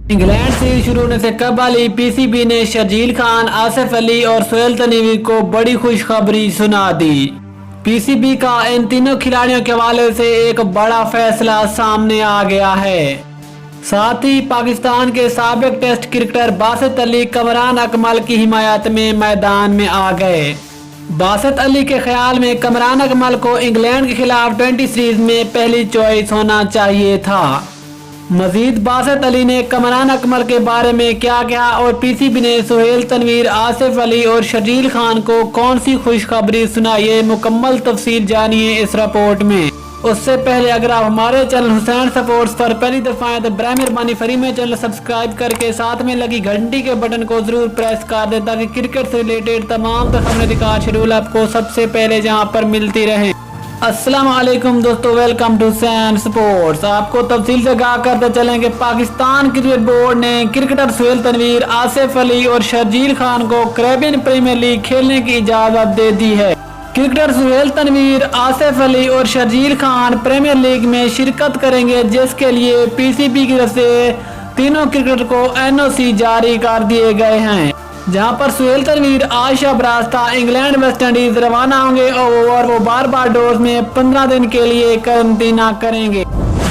England series शुरू होने से कबल ही पीसीबी ने शर्जील खान, आसिफ अली और सोहेल तनवीर को बड़ी खुशखबरी सुना दी। पीसीबी का इन तीनों खिलाड़ियों के हवाले से एक बड़ा फैसला सामने आ गया है। साथ ही पाकिस्तान के साबिक टेस्ट क्रिकेटर बासित अली कमरान अकमल की हिमायत में मैदान में आ गए। बासित अली के ख्याल में कमरान अकमल को इंग्लैंड के खिलाफ 20 सीरीज में पहली चॉइस होना चाहिए था। मजीद बासित अली ने कमरान अकमल के बारे में क्या कहा और पीसीबी ने सोहेल तनवीर, आसिफ अली और शर्जील खान को कौन सी खुशखबरी सुनाई, ये मुकम्मल तफसील जानिए इस रिपोर्ट में। उससे पहले अगर आप हमारे चैनल हुसैन स्पोर्ट्स पर पहली दफा आए तो बराए मेहरबानी फ्री में चैनल सब्सक्राइब करके साथ में लगी घंटी के बटन को जरूर प्रेस कर दें ताकि क्रिकेट से रिलेटेड तमाम खबरें शेड्यूल आपको सबसे पहले जहां पर मिलती रहे। अस्सलाम वालेकुम दोस्तों, वेलकम टू हुसैन स्पोर्ट्स। आपको तफसील से आगाह करते चलें कि पाकिस्तान क्रिकेट बोर्ड ने क्रिकेटर सोहेल तनवीर, आसिफ अली और शर्जील खान को कैरेबियन प्रीमियर लीग खेलने की इजाजत दे दी है। क्रिकेटर सोहेल तनवीर, आसिफ अली और शर्जील खान प्रीमियर लीग में शिरकत करेंगे, जिसके लिए पीसीबी की तरफ से तीनों क्रिकेटर को एनओसी जारी कर दिए गए हैं। जहां पर सोहेल तनवीर आज शब रास्ता इंग्लैंड वेस्ट इंडीज रवाना होंगे और वो बारबाडोस में 15 दिन के लिए क्वारंटीना करेंगे,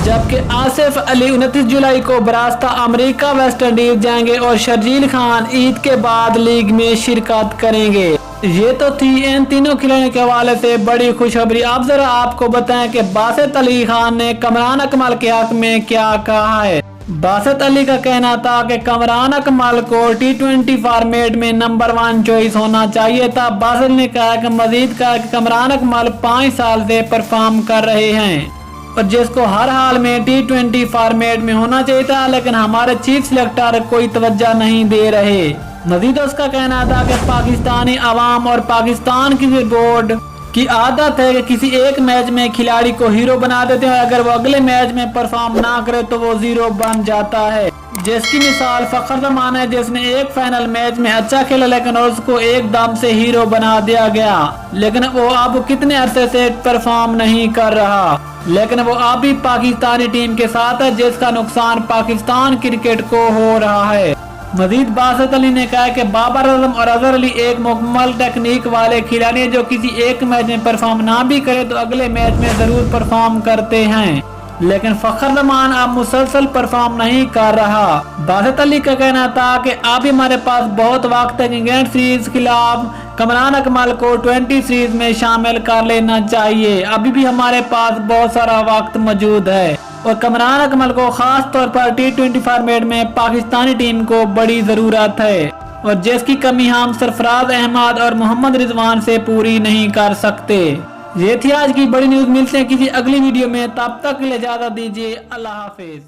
जबकि आसिफ अली 29 जुलाई को बरास्ता अमेरिका वेस्ट इंडीज जाएंगे और शर्जील खान ईद के बाद लीग में शिरकत करेंगे। ये तो थी इन तीनों खिलाड़ियों के हवाले से बड़ी खुशखबरी। अब जरा आपको बताएं कि बासित अली खान ने कमरान अकमल के हक में क्या कहा है। बासित अली का कहना था कि कमरान अकमल को T20 फॉर्मेट में नंबर 1 चॉइस होना चाहिए था। बासित ने कहा कि मजीद कहा कि कमरान अकमल 5 साल से परफॉर्म कर रहे हैं और जिसको हर हाल में T20 फॉर्मेट में होना चाहिए था, लेकिन हमारे चीफ सिलेक्टर कोई तवज्जो नहीं दे रहे। मजीद उसका कहना था कि पाकिस्तानी अवाम और पाकिस्तान क्रिकेट बोर्ड की आदत है कि किसी एक मैच में खिलाड़ी को हीरो बना देते हैं, अगर वो अगले मैच में परफॉर्म ना करे तो वो जीरो बन जाता है। जिसकी मिसाल फखर जमान है, जिसने एक फाइनल मैच में अच्छा खेला लेकिन उसको एकदम से हीरो बना दिया गया, लेकिन वो अब कितने अरसे से परफॉर्म नहीं कर रहा, लेकिन वो अब भी पाकिस्तानी टीम के साथ है, जिसका नुकसान पाकिस्तान क्रिकेट को हो रहा है। मजीद बासित अली ने कहा कि बाबर आजम और अजहर अली एक मुकम्मल टेक्निक वाले खिलाड़ी हैं, जो किसी एक मैच में परफॉर्म ना भी करे तो अगले मैच में जरूर परफॉर्म करते हैं, लेकिन फखर जमान अब मुसलसल परफॉर्म नहीं कर रहा। बासित अली का कहना था कि अभी हमारे पास बहुत वक्त है, इंग्लैंड सीरीज खिलाफ कमरान अकमल को 20 सीरीज में शामिल कर लेना चाहिए, अभी भी हमारे पास बहुत सारा वक्त मौजूद है और कमरान अकमल को खास तौर पर T20 फॉर्मेट में पाकिस्तानी टीम को बड़ी जरूरत है और जिसकी कमी हम सरफराज अहमद और मोहम्मद रिजवान से पूरी नहीं कर सकते। ये थी आज की बड़ी न्यूज। मिलते हैं किसी अगली वीडियो में, तब तक के लिए इजाजत दीजिए। अल्लाह हाफिज।